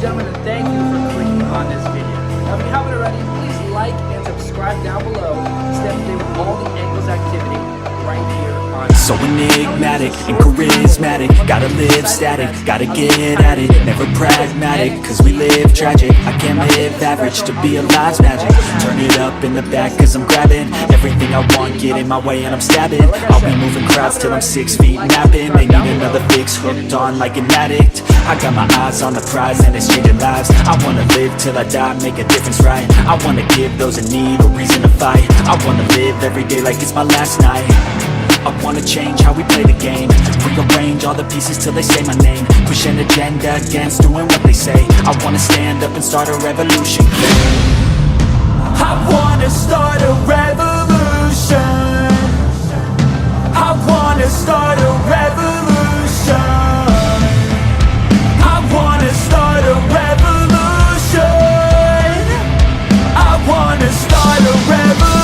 gentlemen, and thank you for clicking on this video. Now, if you haven't already, please like and subscribe down below to stay up to date with all the Angles activity right here on So enigmatic and charismatic, gotta live static, gotta get at it, never pragmatic, cause we live tragic. I can't live average, to be alive's magic. Turn it up in the back cause I'm grabbing everything I want, get in my way and I'm stabbing. I'll be moving crowds till I'm 6 feet napping. They need another fix, hooked on like an addict. I got my eyes on the prize and it's changing lives. I wanna live till I die, make a difference, right? I wanna give those in need a reason to fight. I wanna live every day like it's my last night. I wanna change how we play the game, rearrange all the pieces till they say my name, push an agenda against doing what they say. I wanna stand up and start a revolution. I wanna start a revolution. I wanna start a revolution. I wanna start a revolution. I wanna start a revolution.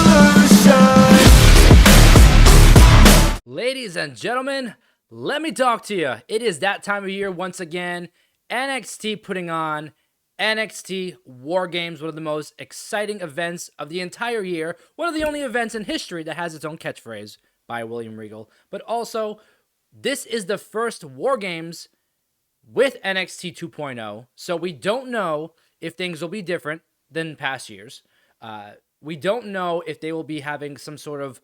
Ladies and gentlemen, let me talk to you. It is that time of year once again. NXT putting on NXT War Games, one of the most exciting events of the entire year. One of the only events in history that has its own catchphrase by William Regal. But also, this is the first War Games with NXT 2.0. So we don't know if things will be different than past years. We don't know if they will be having some sort of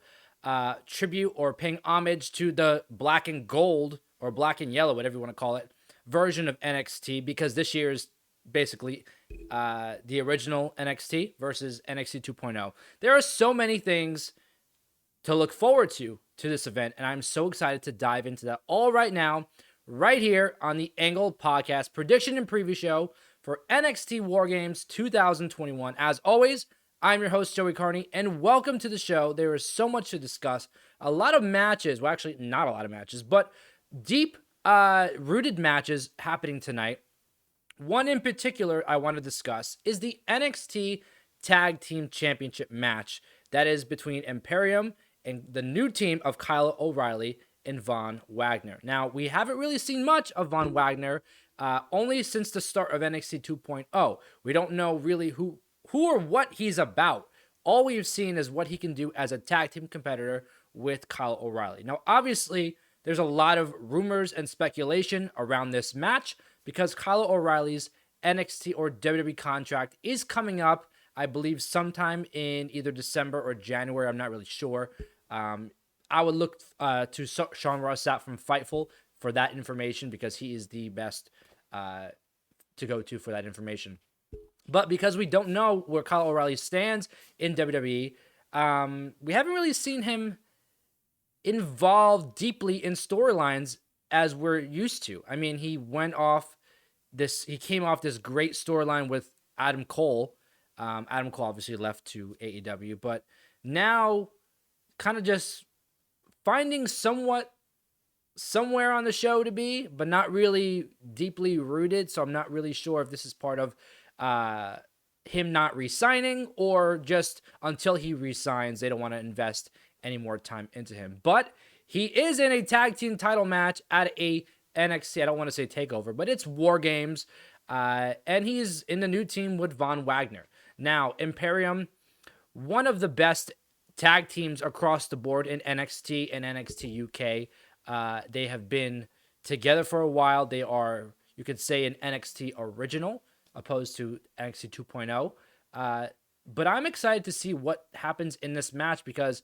tribute or paying homage to the black and gold or black and yellow, whatever you want to call it, version of NXT, because this year is basically the original NXT versus NXT 2.0. There are so many things to look forward to this event, and I'm so excited to dive into that all right now, right here on the Angle Podcast prediction and preview show for NXT War Games 2021. As always, I'm your host, Joey Karni, and welcome to the show. There is so much to discuss. A lot of matches, well, actually, not a lot of matches, but deep rooted matches happening tonight. One in particular I want to discuss is the NXT Tag Team Championship match that is between Imperium and the new team of Kyle O'Reilly and Von Wagner. Now, we haven't really seen much of Von Wagner, only since the start of NXT 2.0. We don't know really who or what he's about. All we've seen is what he can do as a tag team competitor with Kyle O'Reilly. Now, obviously, there's a lot of rumors and speculation around this match because Kyle O'Reilly's NXT or WWE contract is coming up, I believe, sometime in either December or January. I'm not really sure. I would look to Sean Ross Sapp from Fightful for that information because he is the best to go to for that information. But because we don't know where Kyle O'Reilly stands in WWE, we haven't really seen him involved deeply in storylines as we're used to. I mean, he came off this great storyline with Adam Cole. Adam Cole obviously left to AEW, but now kind of just finding somewhere on the show to be, but not really deeply rooted. So I'm not really sure if this is part of him not re-signing or just until he re-signs, they don't want to invest any more time into him. But he is in a tag team title match at a NXT, I don't want to say takeover, but it's War Games, and he's in the new team with Von Wagner. Now, Imperium, one of the best tag teams across the board in NXT and NXT UK. They have been together for a while. They are, you could say, an NXT original opposed to NXT 2.0. But I'm excited to see what happens in this match because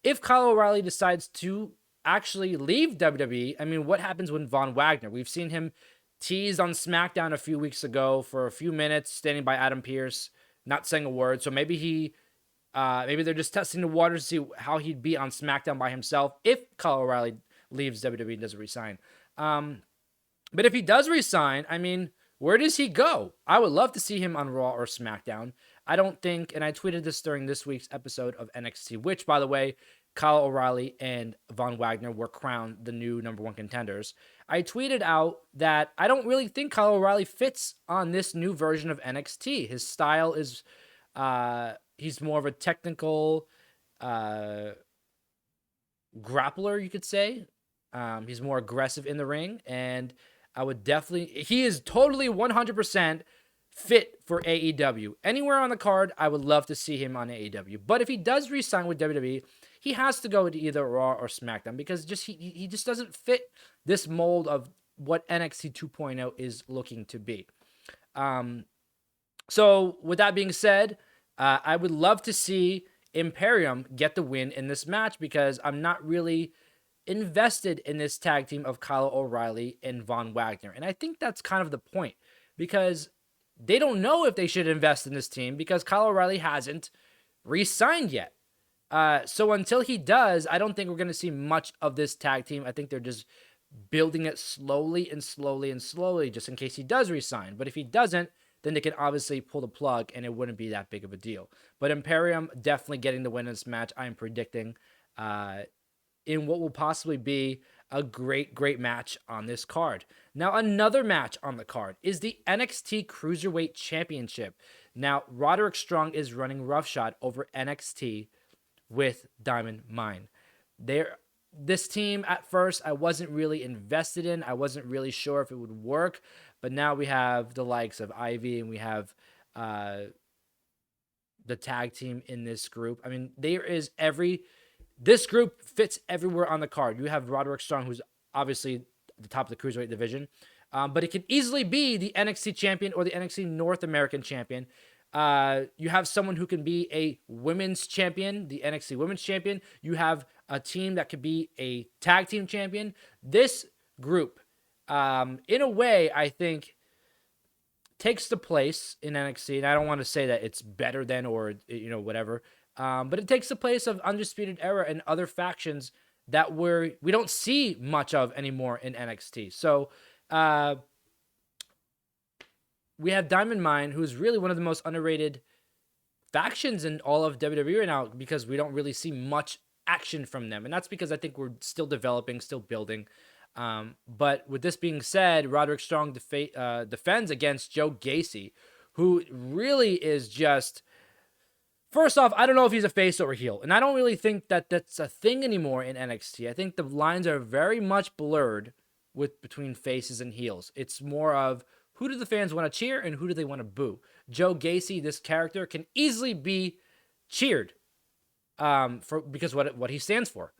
if Kyle O'Reilly decides to actually leave WWE, I mean, what happens with Von Wagner? We've seen him teased on SmackDown a few weeks ago for a few minutes, standing by Adam Pearce, not saying a word. So maybe maybe they're just testing the waters to see how he'd be on SmackDown by himself if Kyle O'Reilly leaves WWE and doesn't resign. But if he does resign, I mean, where does he go? I would love to see him on Raw or SmackDown. I don't think, and I tweeted this during this week's episode of NXT, which, by the way, Kyle O'Reilly and Von Wagner were crowned the new number one contenders. I tweeted out that I don't really think Kyle O'Reilly fits on this new version of NXT. His style is, he's more of a technical grappler, you could say. He's more aggressive in the ring, and I would definitely, he is totally 100% fit for AEW. Anywhere on the card, I would love to see him on AEW. But if he does re-sign with WWE, he has to go to either Raw or SmackDown because he just doesn't fit this mold of what NXT 2.0 is looking to be. So with that being said, I would love to see Imperium get the win in this match because I'm not really invested in this tag team of Kyle O'Reilly and Von Wagner. And I think that's kind of the point because they don't know if they should invest in this team because Kyle O'Reilly hasn't re-signed yet. So until he does, I don't think we're going to see much of this tag team. I think they're just building it slowly and slowly and slowly just in case he does re-sign. But if he doesn't, then they can obviously pull the plug and it wouldn't be that big of a deal. But Imperium definitely getting the win in this match. I am predicting in what will possibly be a great match on this card. Now, another match on the card is the NXT Cruiserweight Championship. Now, Roderick Strong is running roughshod over NXT with Diamond Mine. This team, at first, I wasn't really invested in. I wasn't really sure if it would work. But now we have the likes of Ivy and we have the tag team in this group. I mean, this group fits everywhere on the card. You have Roderick Strong, who's obviously at the top of the Cruiserweight division. But it could easily be the NXT champion or the NXT North American champion. You have someone who can be a women's champion, the NXT women's champion. You have a team that could be a tag team champion. This group, in a way, I think, takes the place in NXT. And I don't want to say that it's better than or, whatever. But it takes the place of Undisputed Era and other factions that we don't see much of anymore in NXT. So we have Diamond Mine, who's really one of the most underrated factions in all of WWE right now because we don't really see much action from them. And that's because I think we're still developing, still building. But with this being said, Roderick Strong defends against Joe Gacy, who really is just... First off, I don't know if he's a face or a heel, and I don't really think that that's a thing anymore in NXT. I think the lines are very much blurred between faces and heels. It's more of who do the fans want to cheer and who do they want to boo. Joe Gacy, this character, can easily be cheered because what he stands for,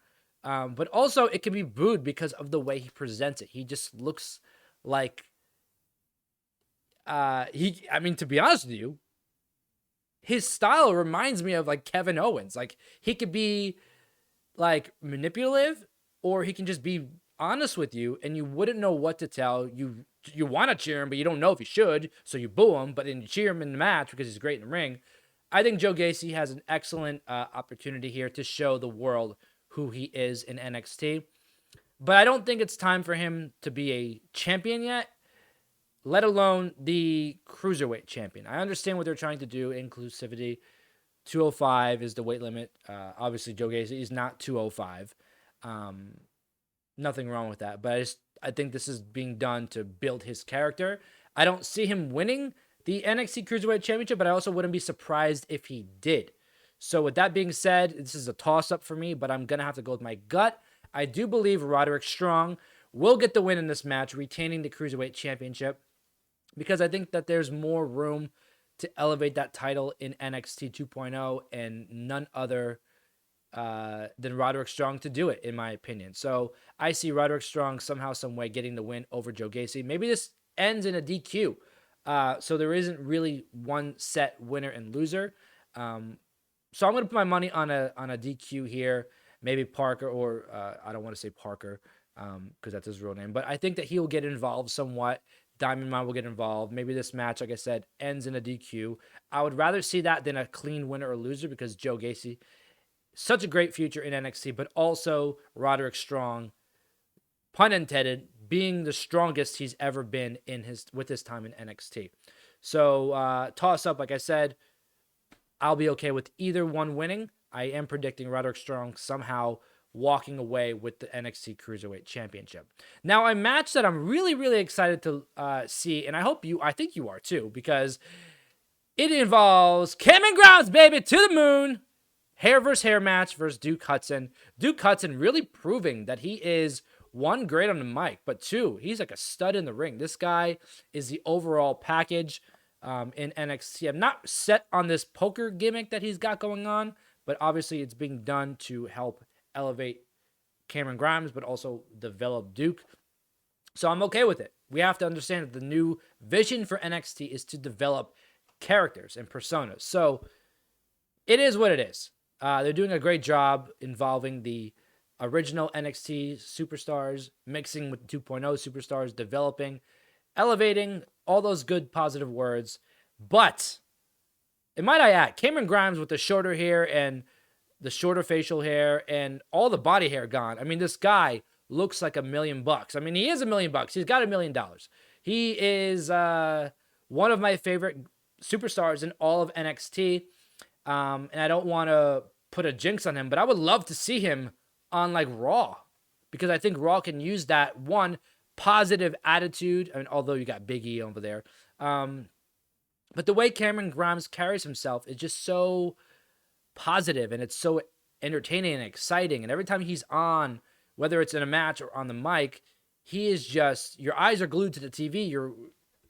but also it can be booed because of the way he presents it. He just looks like to be honest with you, his style reminds me of like Kevin Owens. Like he could be like manipulative or he can just be honest with you and you wouldn't know what to tell. You want to cheer him, but you don't know if you should. So you boo him, but then you cheer him in the match because he's great in the ring. I think Joe Gacy has an excellent opportunity here to show the world who he is in NXT. But I don't think it's time for him to be a champion yet, let alone the Cruiserweight champion. I understand what they're trying to do, inclusivity. 205 is the weight limit. Obviously, Joe Gacy is not 205. Nothing wrong with that. But I think this is being done to build his character. I don't see him winning the NXT Cruiserweight Championship, but I also wouldn't be surprised if he did. So with that being said, this is a toss-up for me, but I'm going to have to go with my gut. I do believe Roderick Strong will get the win in this match, retaining the Cruiserweight Championship, because I think that there's more room to elevate that title in NXT 2.0 and none other than Roderick Strong to do it, in my opinion. So I see Roderick Strong somehow, some way getting the win over Joe Gacy. Maybe this ends in a DQ. So there isn't really one set winner and loser. So I'm going to put my money on a DQ here. Maybe Parker, or I don't want to say Parker because that's his real name. But I think that he will get involved somewhat. Diamond Mine will get involved. Maybe this match, like I said, ends in a DQ. I would rather see that than a clean winner or loser because Joe Gacy, such a great future in NXT, but also Roderick Strong, pun intended, being the strongest he's ever been with his time in NXT. So toss up, like I said, I'll be okay with either one winning. I am predicting Roderick Strong somehow walking away with the NXT Cruiserweight Championship. Now, a match that I'm really, really excited to see, and I think you are too, because it involves Cameron Grimes, baby, to the moon. Hair versus hair match versus Duke Hudson. Duke Hudson really proving that he is one, great on the mic, but two, he's like a stud in the ring. This guy is the overall package in NXT. I'm not set on this poker gimmick that he's got going on, but obviously it's being done to help elevate Cameron Grimes, but also develop Duke. So I'm okay with it. We have to understand that the new vision for NXT is to develop characters and personas. So it is what it is. They're doing a great job involving the original NXT superstars, mixing with 2.0 superstars, developing, elevating, all those good positive words. But, and might I add, Cameron Grimes with the shorter hair and the shorter facial hair and all the body hair gone. I mean, this guy looks like $1 million. I mean, he is $1 million. He's got $1 million. He is one of my favorite superstars in all of NXT. And I don't want to put a jinx on him, but I would love to see him on like Raw, because I think Raw can use that one positive attitude. I mean, although you got Big E over there, but the way Cameron Grimes carries himself is just so positive, and it's so entertaining and exciting. And every time he's on, whether it's in a match or on the mic, he is just, your eyes are glued to the TV. You're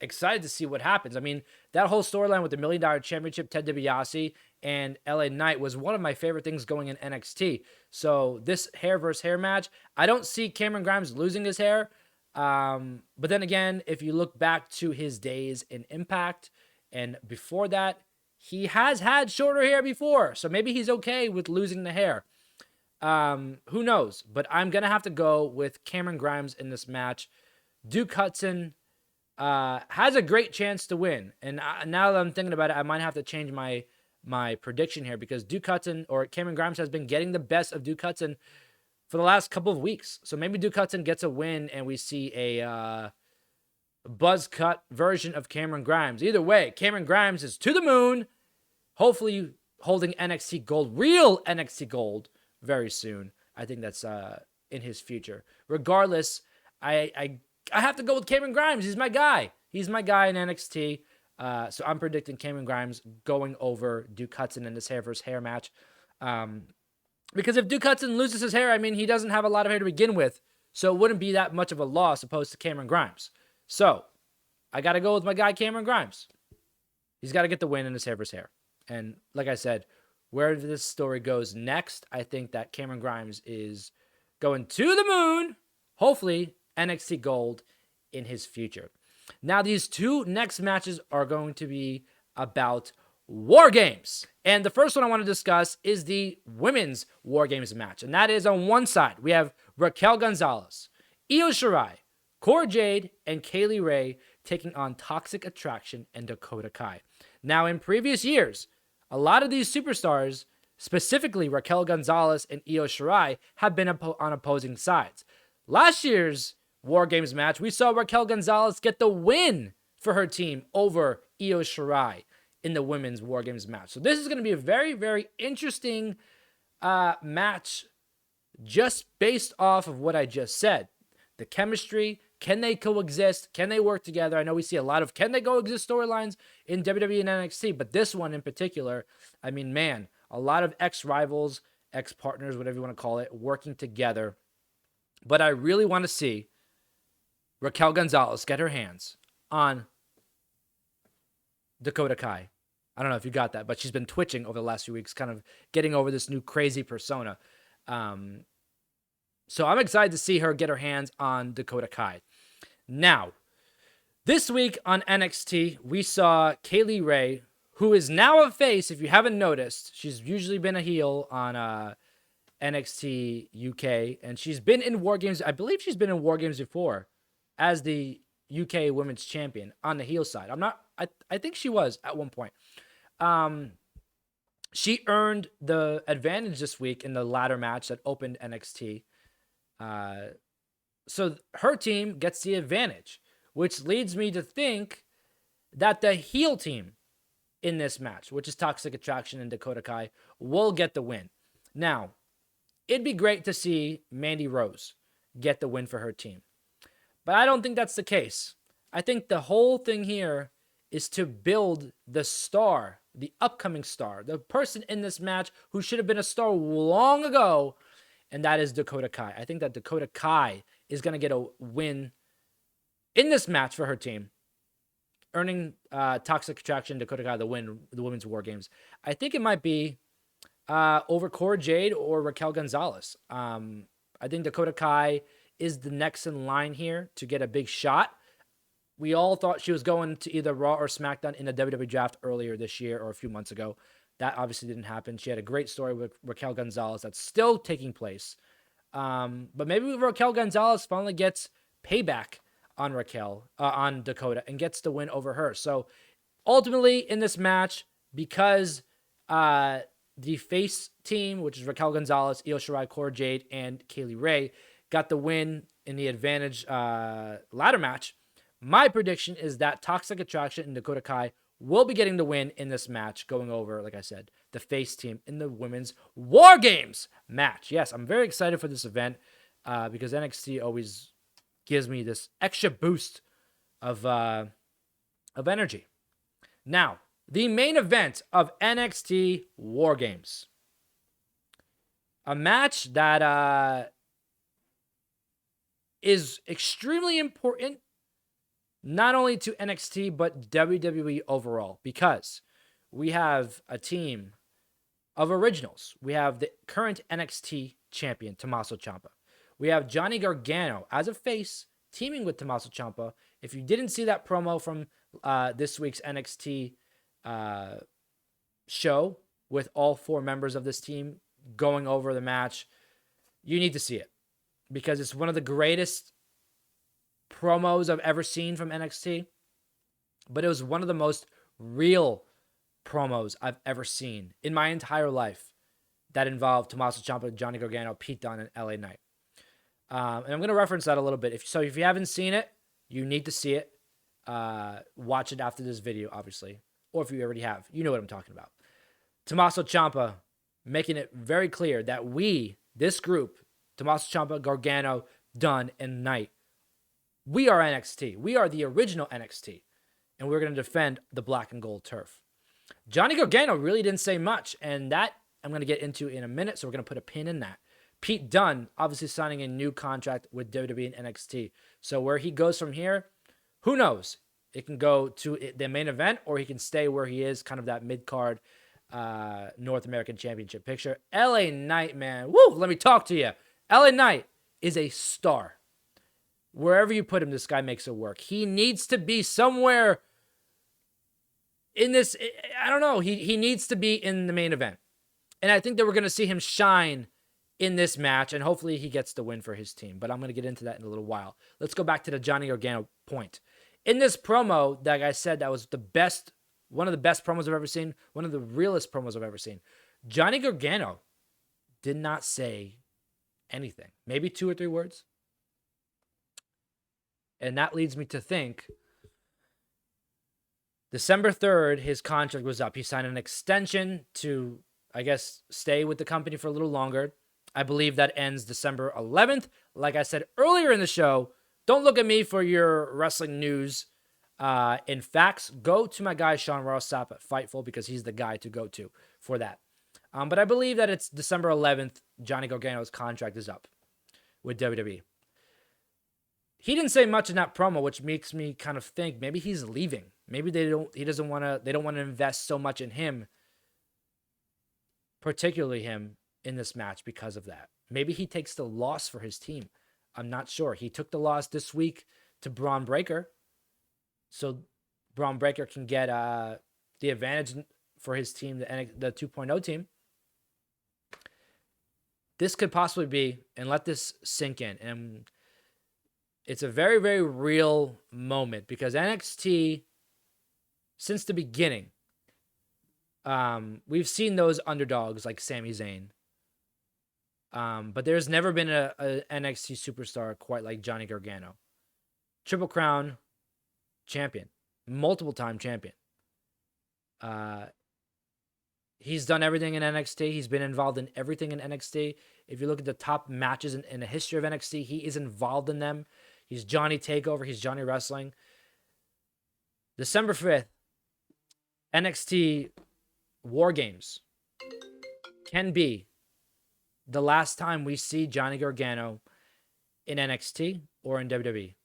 excited to see what happens. I mean, that whole storyline with the $1 Million Championship, Ted DiBiase and LA Knight, was one of my favorite things going in NXT. So this hair versus hair match, I don't see Cameron Grimes losing his hair. But then again, if you look back to his days in Impact and before that, he has had shorter hair before. So maybe he's okay with losing the hair. Who knows? But I'm going to have to go with Cameron Grimes in this match. Duke Hudson has a great chance to win. And now that I'm thinking about it, I might have to change my prediction here, because Duke Hudson, or Cameron Grimes, has been getting the best of Duke Hudson for the last couple of weeks. So maybe Duke Hudson gets a win and we see a buzz cut version of Cameron Grimes. Either way, Cameron Grimes is to the moon, hopefully holding NXT Gold, real NXT Gold, very soon. I think that's in his future. Regardless, I have to go with Cameron Grimes. He's my guy. He's my guy in NXT. So I'm predicting Cameron Grimes going over Duke Hudson in this hair versus hair match. Because if Duke Hudson loses his hair, I mean, he doesn't have a lot of hair to begin with. So it wouldn't be that much of a loss opposed to Cameron Grimes. So I got to go with my guy, Cameron Grimes. He's got to get the win in this hair versus hair. And like I said, where this story goes next, I think that Cameron Grimes is going to the moon, hopefully NXT Gold in his future. Now, these two next matches are going to be about War Games. And the first one I want to discuss is the women's War Games match. And that is, on one side, we have Raquel Gonzalez, Io Shirai, Cora Jade, and Kaylee Ray taking on Toxic Attraction and Dakota Kai. Now, in previous years, a lot of these superstars, specifically Raquel Gonzalez and Io Shirai, have been on opposing sides. Last year's War Games match, we saw Raquel Gonzalez get the win for her team over Io Shirai in the women's War Games match. So this is going to be a very, very interesting match just based off of what I just said. The chemistry, can they coexist? Can they work together? I know we see a lot of can they coexist storylines in WWE and NXT, but this one in particular, I mean, man, a lot of ex-rivals, ex-partners, whatever you want to call it, working together. But I really want to see Raquel Gonzalez get her hands on Dakota Kai. I don't know if you got that, but she's been twitching over the last few weeks, kind of getting over this new crazy persona. So I'm excited to see her get her hands on Dakota Kai. Now, this week on NXT, we saw Kaylee Ray, who is now a face, if you haven't noticed. She's usually been a heel on NXT UK, and she's been in War Games. I believe she's been in War Games before as the UK Women's Champion on the heel side. I think she was at one point. She earned the advantage this week in the ladder match that opened NXT. So her team gets the advantage, which leads me to think that the heel team in this match, which is Toxic Attraction and Dakota Kai, will get the win. Now, it'd be great to see Mandy Rose get the win for her team, but I don't think that's the case. I think the whole thing here is to build the star, the upcoming star, the person in this match who should have been a star long ago, and that is Dakota Kai. I think that Dakota Kai is going to get a win in this match for her team, earning Toxic Attraction Dakota Kai the win, the Women's War Games. I think it might be over Cora Jade or Raquel Gonzalez. I think Dakota Kai is the next in line here to get a big shot. We all thought she was going to either Raw or SmackDown in the WWE draft earlier this year or a few months ago. That obviously didn't happen. She had a great story with Raquel Gonzalez that's still taking place. But maybe Raquel Gonzalez finally gets payback on on Dakota, and gets the win over her. So ultimately in this match, because the face team, which is Raquel Gonzalez, Io Shirai, Cora Jade, and Kaylee Ray, got the win in the advantage ladder match, my prediction is that Toxic Attraction and Dakota Kai will be getting the win in this match, going over, like I said, the face team in the Women's War Games match. Yes, I'm very excited for this event because NXT always gives me this extra boost of energy. Now, the main event of NXT War Games. A match that is extremely important, not only to NXT, but WWE overall, because we have a team of originals. We have the current NXT champion, Tommaso Ciampa. We have Johnny Gargano as a face teaming with Tommaso Ciampa. If you didn't see that promo from this week's NXT show with all 4 members of this team going over the match, you need to see it because it's one of the greatest promos I've ever seen from NXT, but it was one of the most real promos I've ever seen in my entire life that involved Tommaso Ciampa, Johnny Gargano, Pete Dunne, and LA Knight. And I'm going to reference that a little bit. If you haven't seen it, you need to see it. Watch it after this video, obviously. Or if you already have, you know what I'm talking about. Tommaso Ciampa making it very clear that this group, Tommaso Ciampa, Gargano, Dunn, and Knight, we are NXT. We are the original NXT. And we're going to defend the black and gold turf. Johnny Gargano really didn't say much, and that I'm going to get into in a minute, so we're going to put a pin in that. Pete Dunne, obviously signing a new contract with WWE and NXT. So where he goes from here, who knows? It can go to the main event, or he can stay where he is, kind of that mid-card North American Championship picture. LA Knight, man. Woo, let me talk to you. LA Knight is a star. Wherever you put him, this guy makes it work. He needs to be somewhere in this. I don't know. He needs to be in the main event. And I think that we're going to see him shine in this match, and hopefully he gets the win for his team. But I'm going to get into that in a little while. Let's go back to the Johnny Gargano point. In this promo, like I said, that was one of the best promos I've ever seen, one of the realest promos I've ever seen. Johnny Gargano did not say anything. Maybe 2 or 3 words. And that leads me to think December 3rd, his contract was up. He signed an extension to, I guess, stay with the company for a little longer. I believe that ends December 11th. Like I said earlier in the show, don't look at me for your wrestling news. In facts, go to my guy Sean Rossap at Fightful because he's the guy to go to for that. But I believe that it's December 11th. Johnny Gargano's contract is up with WWE. He didn't say much in that promo, which makes me kind of think maybe he's leaving. Maybe they don't want to invest so much in him, particularly him in this match because of that. Maybe he takes the loss for his team. I'm not sure. He took the loss this week to Braun Breaker. So Braun Breaker can get the advantage for his team, the 2.0 team. This could possibly be, and let this sink in, and it's a very, very real moment because NXT, since the beginning, we've seen those underdogs like Sami Zayn. But there's never been a NXT superstar quite like Johnny Gargano. Triple Crown champion. Multiple time champion. He's done everything in NXT. He's been involved in everything in NXT. If you look at the top matches in the history of NXT, he is involved in them. He's Johnny Takeover. He's Johnny Wrestling. December 5th, NXT War Games can be the last time we see Johnny Gargano in NXT or in WWE.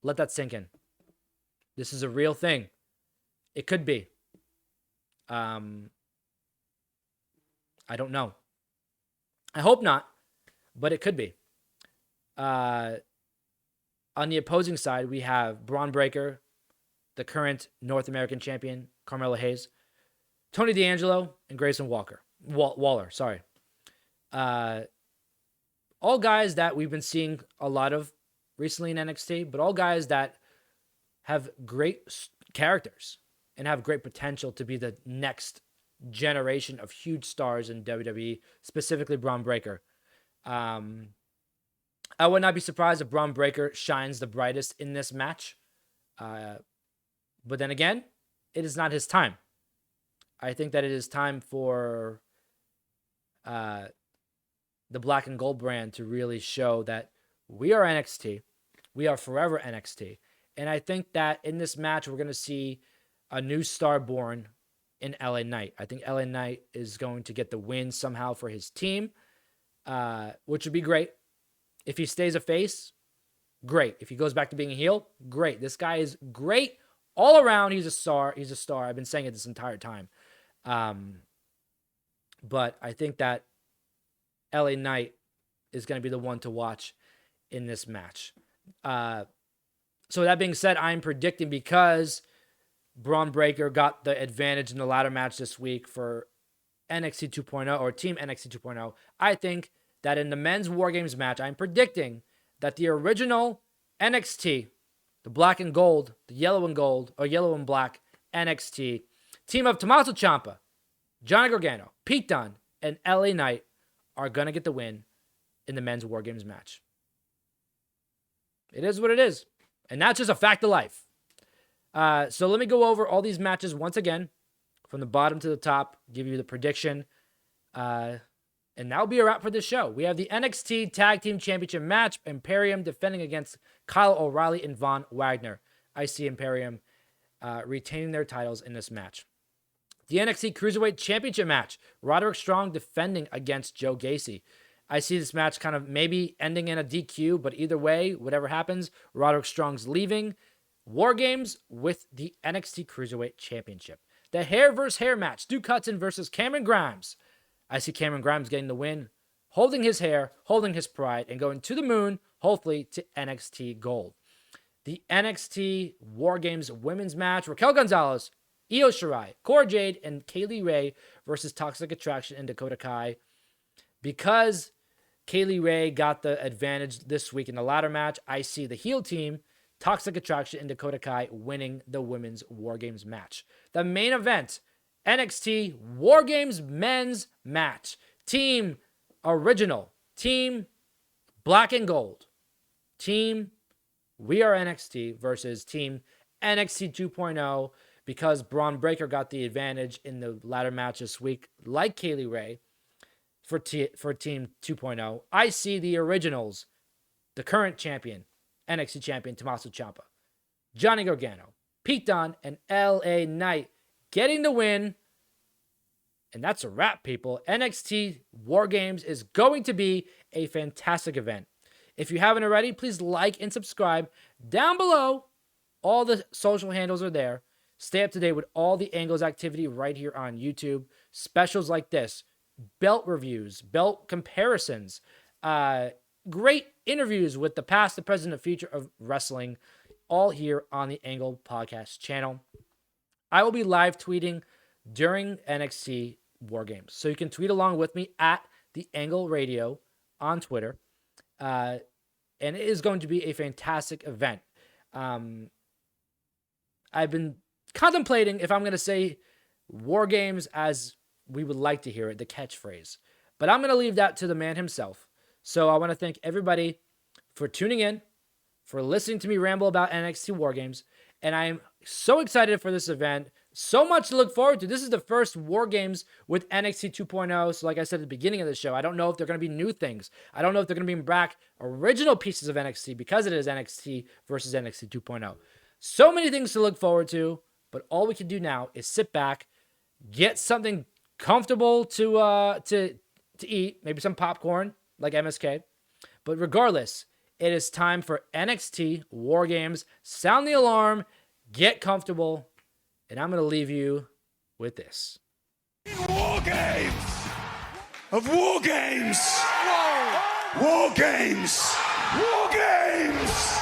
Let that sink in. This is a real thing. It could be. I don't know. I hope not, but it could be. On the opposing side, we have Braun Breaker, the current North American champion, Carmelo Hayes, Tony D'Angelo, and Grayson Waller. Sorry. All guys that we've been seeing a lot of recently in NXT, but all guys that have great characters and have great potential to be the next generation of huge stars in WWE, specifically Braun Breaker. I would not be surprised if Braun Breaker shines the brightest in this match. But then again, it is not his time. I think that it is time for the Black and Gold brand to really show that we are NXT. We are forever NXT. And I think that in this match, we're going to see a new star born in LA Knight. I think LA Knight is going to get the win somehow for his team, which would be great. If he stays a face, great. If he goes back to being a heel, great. This guy is great all around. He's a star. He's a star. I've been saying it this entire time. But I think that LA Knight is going to be the one to watch in this match. So that being said, I'm predicting, because Braun Breaker got the advantage in the ladder match this week for NXT 2.0 or Team NXT 2.0, I think that in the men's War Games match, I'm predicting that the original NXT, the black and gold, the yellow and gold, or yellow and black NXT, team of Tommaso Ciampa, Johnny Gargano, Pete Dunne, and LA Knight are going to get the win in the men's War Games match. It is what it is. And that's just a fact of life. So let me go over all these matches once again, from the bottom to the top, give you the prediction. And that'll be a wrap for this show. We have the NXT Tag Team Championship match, Imperium defending against Kyle O'Reilly and Von Wagner. I see Imperium retaining their titles in this match. The NXT Cruiserweight Championship match, Roderick Strong defending against Joe Gacy. I see this match kind of maybe ending in a DQ, but either way, whatever happens, Roderick Strong's leaving. War Games with the NXT Cruiserweight Championship. The hair versus hair match, Duke Hudson versus Cameron Grimes. I see Cameron Grimes getting the win, holding his hair, holding his pride, and going to the moon, hopefully to NXT Gold. The NXT War Games women's match, Raquel Gonzalez, Io Shirai, Cora Jade, and Kaylee Ray versus Toxic Attraction and Dakota Kai. Because Kaylee Ray got the advantage this week in the ladder match, I see the heel team, Toxic Attraction and Dakota Kai, winning the women's War Games match. The main event, NXT War Games men's match. Team Original, Team Black and Gold, Team We Are NXT versus Team NXT 2.0, because Braun Breaker got the advantage in the ladder match this week, like Kaylee Ray, for Team 2.0. I see the Originals, the current champion, NXT champion Tommaso Ciampa, Johnny Gargano, Pete Dunne, and LA Knight getting the win. And that's a wrap, people. NXT War Games is going to be a fantastic event. If you haven't already, please like and subscribe. Down below, all the social handles are there. Stay up to date with all the Angles activity right here on YouTube. Specials like this, belt reviews, belt comparisons, great interviews with the past, the present, and future of wrestling, all here on the Angle Podcast channel. I will be live tweeting during NXT War Games, so you can tweet along with me at the Angle Radio on Twitter, and it is going to be a fantastic event. I've been contemplating if I'm going to say War Games as we would like to hear it, the catchphrase, but I'm going to leave that to the man himself. So I want to thank everybody for tuning in, for listening to me ramble about NXT War Games, and I am so excited for this event. So much to look forward to. This is the first War Games with NXT 2.0. So like I said at the beginning of the show, I don't know if they're going to be new things. I don't know if they're going to bring back original pieces of NXT, because it is NXT versus NXT 2.0. So many things to look forward to, but all we can do now is sit back, get something comfortable to eat, maybe some popcorn like MSK. But regardless, it is time for NXT War Games. Sound the alarm, get comfortable, and I'm going to leave you with this. War Games! Of War Games! Whoa. War Games! War Games!